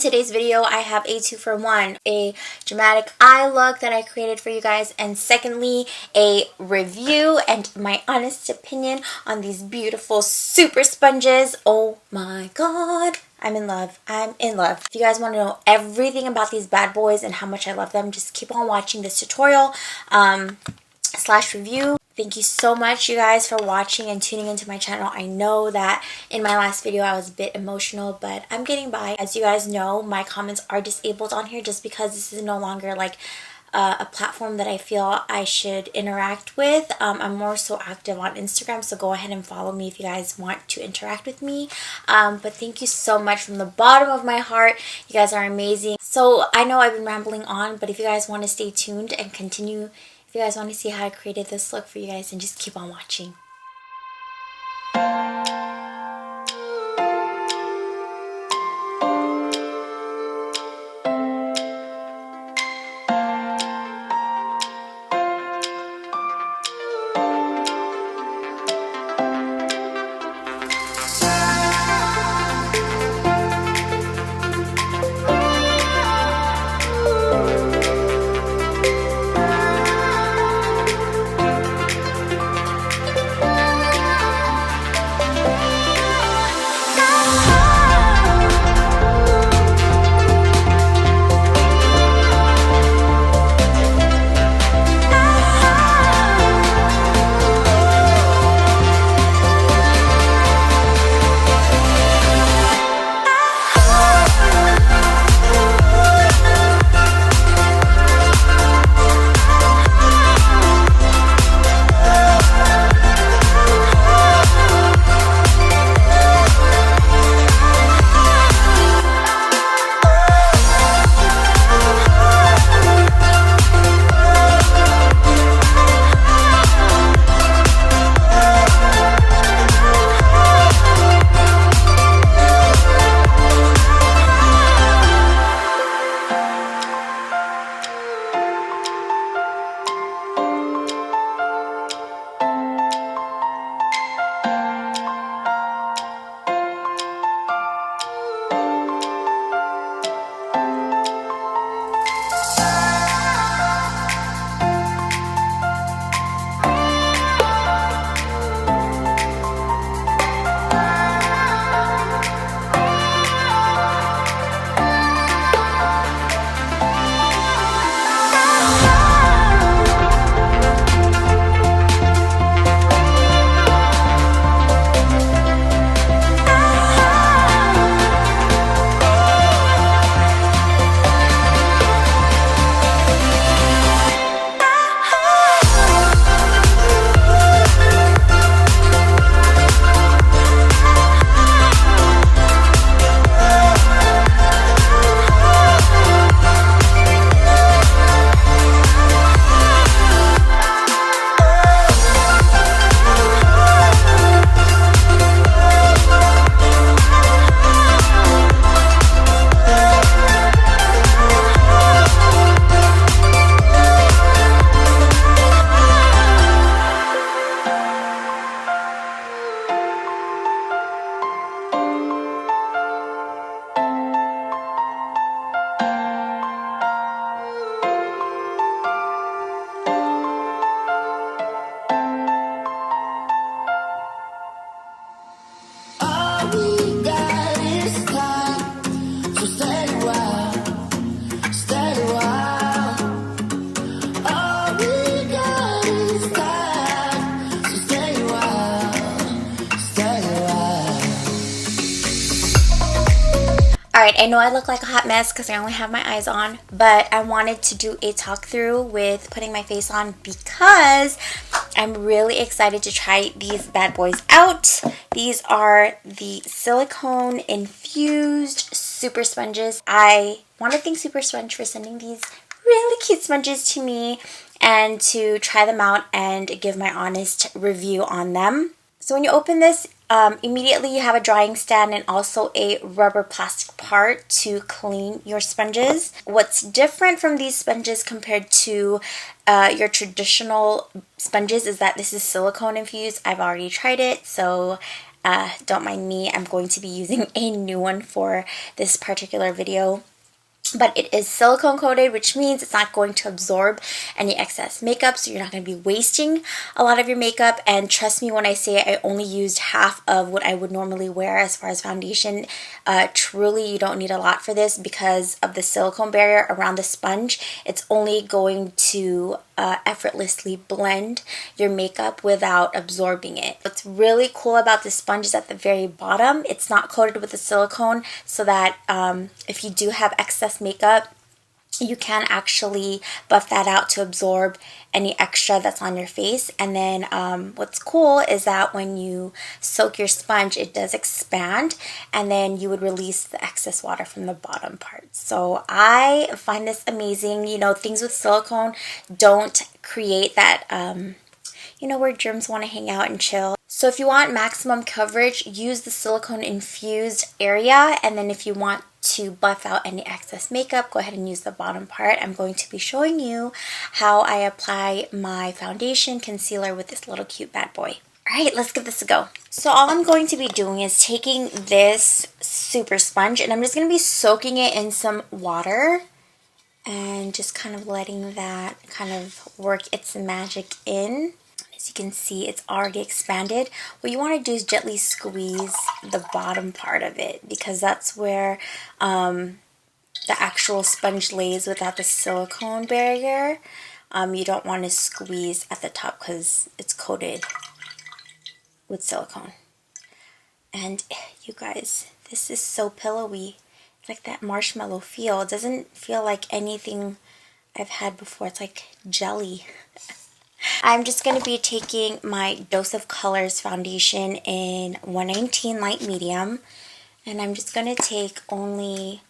today's video, I have a 2-for-1, a dramatic eye look that I created for you guys, and secondly, a review and my honest opinion on these beautiful super sponges. Oh my god, I'm in love. I'm in love. If you guys want to know everything about these bad boys and how much I love them, just keep on watching this tutorial slash review. Thank you so much, you guys, for watching and tuning into my channel. I know that in my last video I was a bit emotional, but I'm getting by. As you guys know, my comments are disabled on here just because this is no longer like a platform that I feel I should interact with. I'm more so active on Instagram, so go ahead and follow me if you guys want to interact with me. But thank you so much from the bottom of my heart. You guys are amazing. So I know I've been rambling on, but if you guys want to stay tuned and continue, if you guys want to see how I created this look for you guys, and just keep on watching. Alright, I know I look like a hot mess because I only have my eyes on, but I wanted to do a talk through with putting my face on because I'm really excited to try these bad boys out. These are the silicone infused super sponges. I want to thank Supersponge for sending these really cute sponges to me and to try them out and give my honest review on them. So when you open this, immediately you have a drying stand and also a rubber plastic part to clean your sponges. What's different from these sponges compared to your traditional sponges is that this is silicone infused. I've already tried it, so don't mind me. I'm going to be using a new one for this particular video. But it is silicone coated, which means it's not going to absorb any excess makeup, so you're not going to be wasting a lot of your makeup. And trust me when I say I only used half of what I would normally wear as far as foundation. Truly, you don't need a lot for this because of the silicone barrier around the sponge. It's only going to effortlessly blend your makeup without absorbing it. What's really cool about this sponge is at the very bottom, it's not coated with the silicone, so that if you do have excess makeup, you can actually buff that out to absorb any extra that's on your face. And then what's cool is that when you soak your sponge, it does expand, and then you would release the excess water from the bottom part. So I find this amazing. You know, things with silicone don't create that, you know, where germs want to hang out and chill. So if you want maximum coverage, use the silicone infused area, and then if you want to buff out any excess makeup, go ahead and use the bottom part. I'm going to be showing you how I apply my foundation concealer with this little cute bad boy. Alright, let's give this a go. So all I'm going to be doing is taking this Supersponge, and I'm just going to be soaking it in some water and just kind of letting that kind of work its magic in. As you can see, it's already expanded. What you want to do is gently squeeze the bottom part of it, because that's where the actual sponge lays without the silicone barrier. You don't want to squeeze at the top because it's coated with silicone. And you guys, this is so pillowy. It's like that marshmallow feel. It doesn't feel like anything I've had before. It's like jelly. I'm just going to be taking my Dose of Colors foundation in 119 light medium, and I'm just going to take only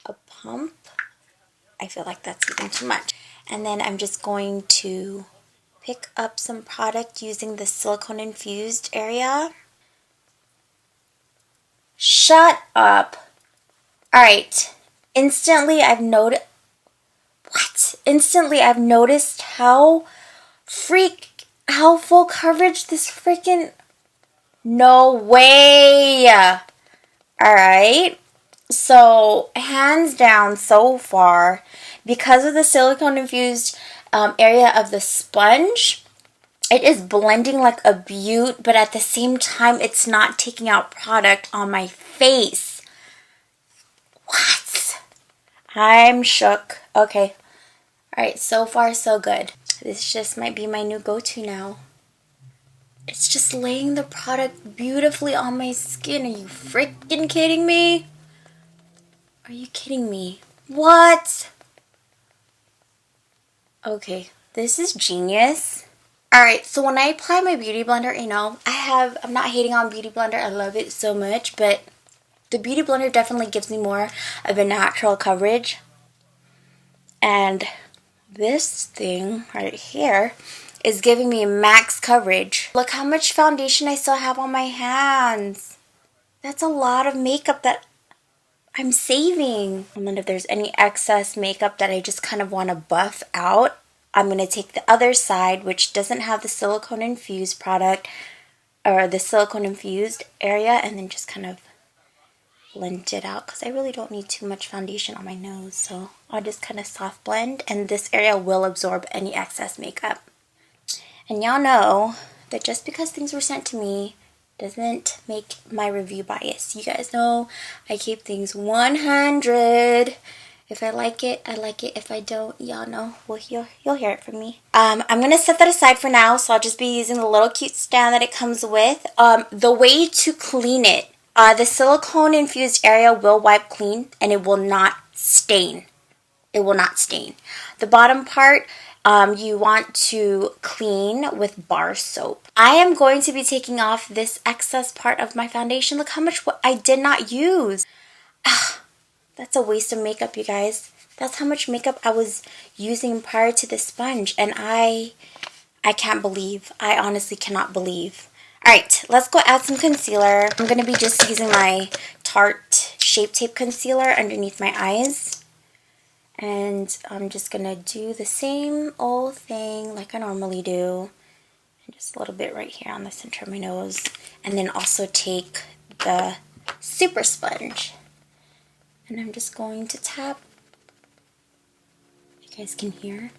a pump. I feel like that's even too much. And then I'm just going to pick up some product using the silicone infused area. Shut up. Alright, instantly I've noticed how full coverage this freaking, no way. Alright, so hands down so far, because of the silicone infused area of the sponge, it is blending like a beaut, but at the same time it's not taking out product on my face. What? I'm shook. Okay. Alright, so far so good. This just might be my new go-to now. It's just laying the product beautifully on my skin. Are you freaking kidding me? Are you kidding me? What? Okay, this is genius. Alright, so when I apply my Beauty Blender, you know, I'm not hating on Beauty Blender. I love it so much, but the Beauty Blender definitely gives me more of a natural coverage. And this thing right here is giving me max coverage. Look how much foundation I still have on my hands. That's a lot of makeup that I'm saving. And then if there's any excess makeup that I just kind of want to buff out, I'm going to take the other side, which doesn't have the silicone infused product, or the silicone infused area, and then just kind of blend it out, because I really don't need too much foundation on my nose. So I'll just kind of soft blend, and this area will absorb any excess makeup. And y'all know that just because things were sent to me doesn't make my review biased. You guys know I keep things 100. If I like it, I like it. If I don't, y'all know, well, you'll hear it from me. I'm going to set that aside for now, so I'll just be using the little cute stand that it comes with. The way to clean it, the silicone infused area will wipe clean, and it will not stain. It will not stain. The bottom part, you want to clean with bar soap. I am going to be taking off this excess part of my foundation. Look how much I did not use. That's a waste of makeup, you guys. That's how much makeup I was using prior to this sponge, and I can't believe. I honestly cannot believe. Alright, let's go add some concealer. I'm going to be just using my Tarte Shape Tape Concealer underneath my eyes. And I'm just going to do the same old thing like I normally do. And just a little bit right here on the center of my nose. And then also take the Super Sponge. And I'm just going to tap. You guys can hear.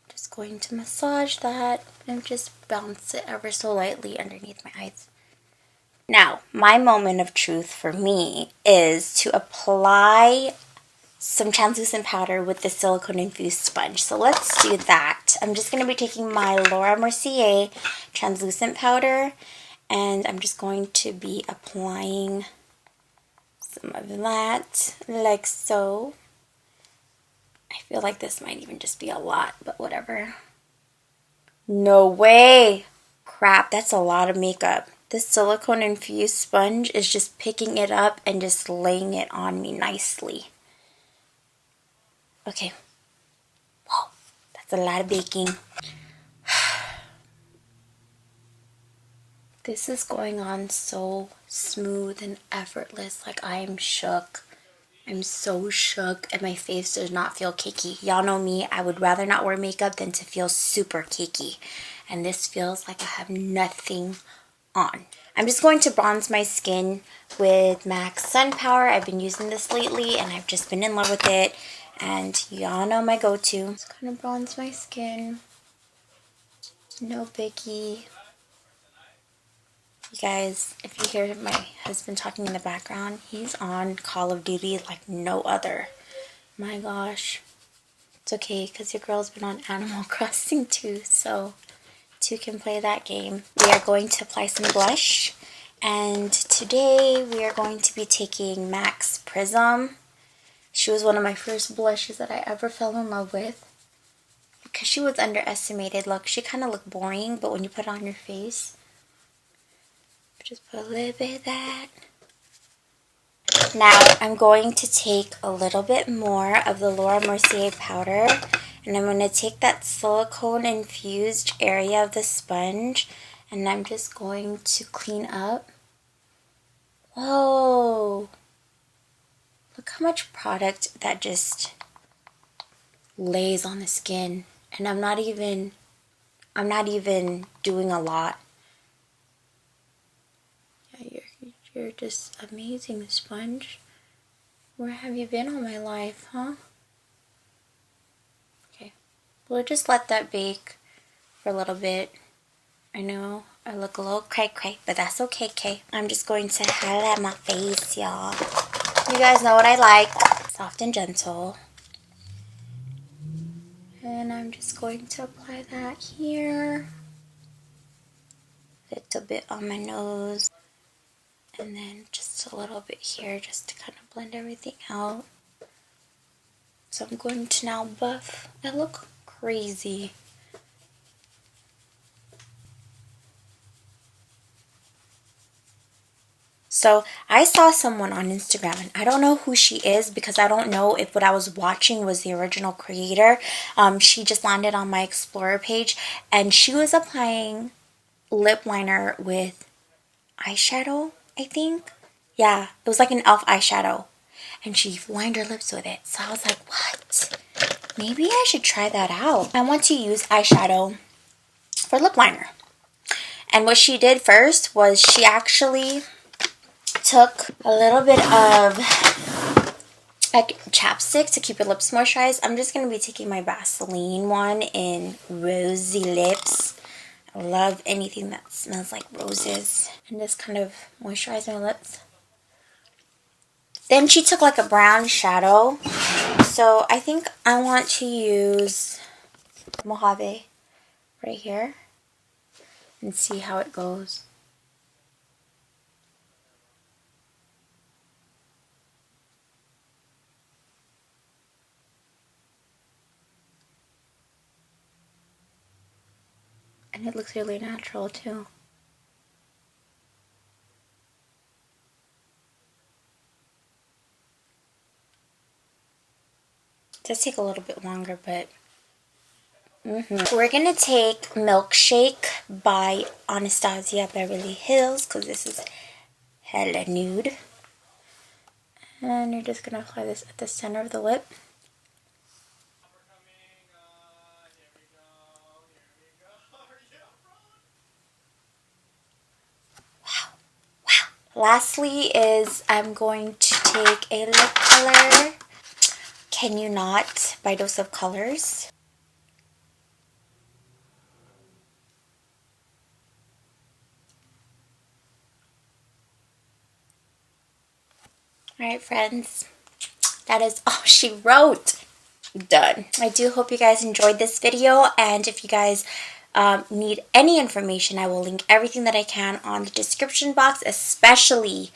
Just going to massage that and just bounce it ever so lightly underneath my eyes. Now, my moment of truth for me is to apply some translucent powder with the silicone infused sponge. So let's do that. I'm just going to be taking my Laura Mercier translucent powder, and I'm just going to be applying some of that like so. I feel like this might even just be a lot, but whatever. No way! Crap, that's a lot of makeup. This silicone infused sponge is just picking it up and just laying it on me nicely. Okay. Whoa, that's a lot of baking. This is going on so smooth and effortless. Like, I am shook. I'm so shook, and my face does not feel cakey. Y'all know me, I would rather not wear makeup than to feel super cakey. And this feels like I have nothing on. I'm just going to bronze my skin with MAC Sun Power. I've been using this lately, and I've just been in love with it. And y'all know my go-to. Just kind of bronze my skin. No biggie. You guys, if you hear my husband talking in the background, he's on Call of Duty like no other. My gosh. It's okay, because your girl's been on Animal Crossing too, so two can play that game. We are going to apply some blush, and today we are going to be taking MAC's Prism. She was one of my first blushes that I ever fell in love with, because she was underestimated. Look, she kind of looked boring, but when you put it on your face, just put a little bit of that. Now I'm going to take a little bit more of the Laura Mercier powder, and I'm going to take that silicone infused area of the sponge, and I'm just going to clean up. Whoa! Look how much product that just lays on the skin, and I'm not even doing a lot. You're just amazing, sponge. Where have you been all my life, huh? Okay, we'll just let that bake for a little bit. I know I look a little cray-cray, but that's okay. I'm just going to highlight my face, y'all. You guys know what I like. Soft and gentle. And I'm just going to apply that here. A little bit on my nose. And then just a little bit here just to kind of blend everything out. So I'm going to now buff. I look crazy. So I saw someone on Instagram, and I don't know who she is because I don't know if what I was watching was the original creator. She just landed on my Explorer page, and she was applying lip liner with eyeshadow, I think. Yeah, it was like an e.l.f. eyeshadow, and she lined her lips with it. So I was like, what? Maybe I should try that out. I want to use eyeshadow for lip liner. And what she did first was she actually took a little bit of like chapstick to keep your lips moisturized. I'm just going to be taking my Vaseline one in Rosy Lips. I love anything that smells like roses. And just kind of moisturize my lips. Then she took like a brown shadow. So I think I want to use Mojave right here and see how it goes. And it looks really natural too. It does take a little bit longer, but we're going to take Milkshake by Anastasia Beverly Hills, because this is hella nude. And you're just going to apply this at the center of the lip. lastly is I'm going to take a lip color. Can you not? By Dose of Colors. Alright, friends. That is all she wrote. Done. I do hope you guys enjoyed this video, and if you guys need any information, I will link everything that I can on the description box, especially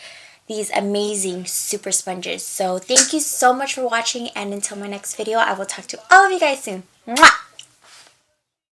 these amazing super sponges. So thank you so much for watching, and until my next video, I will talk to all of you guys soon. Mwah!